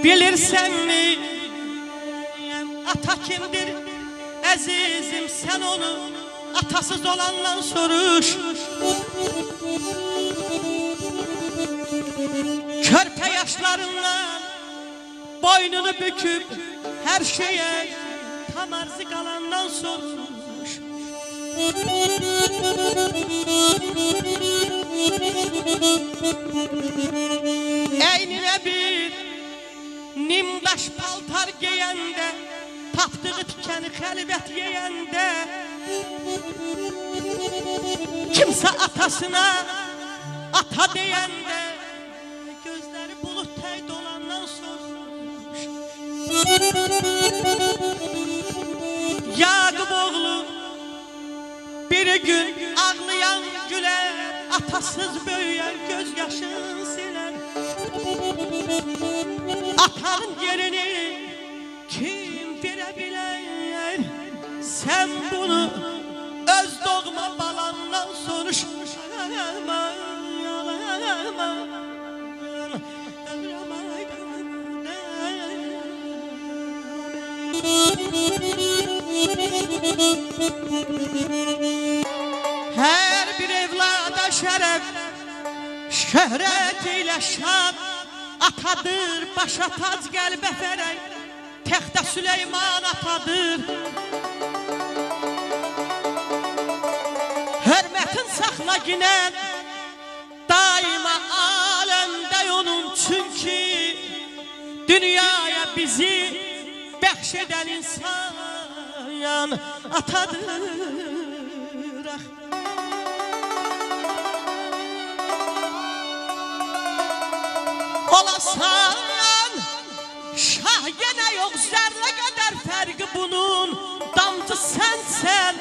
Bilirsen mi ata kimdir azizim, sen onu atasız olandan soruş. Körpe yaşlarından boynunu büküp her şeye tam arzı kalandan soruş. Eynine bir nimdaş paltar giyende, tapdığı tikeni xəlbət yeyende, kimse atasına ata deyende, gözleri bulut tey dolandan sormuş. Yaqub oğlu bir gün ağlayan güler, atasız böyüyen gözyaşın siler. Atanın yerini kim bilebilir? Sen bunu öz doğma balandan soruş. Her bir evlada şeref, şöhret ile şan, atadır başa tac qəlbə fərək, təxtə Süleyman atadır. Hürmetin saxla ginən daima aləmdə onun, çünkü dünyaya bizi bəxş edən insan atadır. Olasan şah yine yok, zerre kadar farkı bunun. Damcı sensen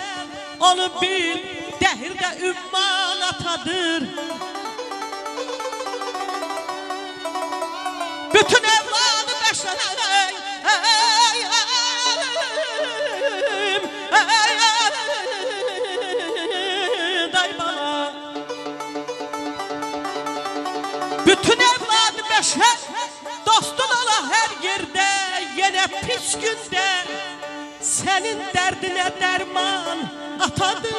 onu bil, dehirde ümman atadır. Bütün evladı beşerek day bana, bütün evladı beşer dostun ola her yerde, yine pis günde senin derdine derman atadır.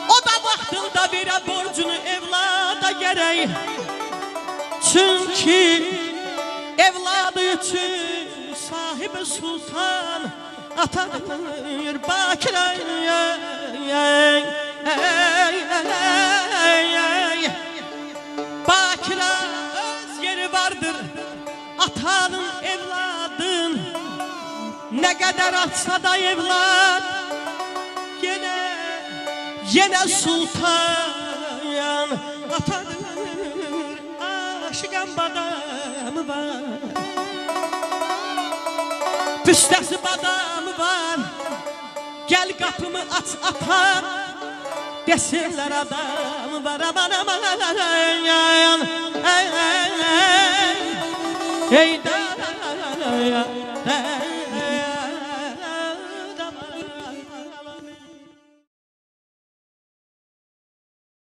O da vaxtında verə borcunu evlada gerek, çünkü evladı için sahibi sultan atadır. Bakire Bakire öz yeri vardır atanın, evladın ne kadar atsa da evlad yine sultan atadır. Aşıqan badamı var, püstəsi badamı var, gel kapımı aç atam, desinler adamı var, aman aman aman.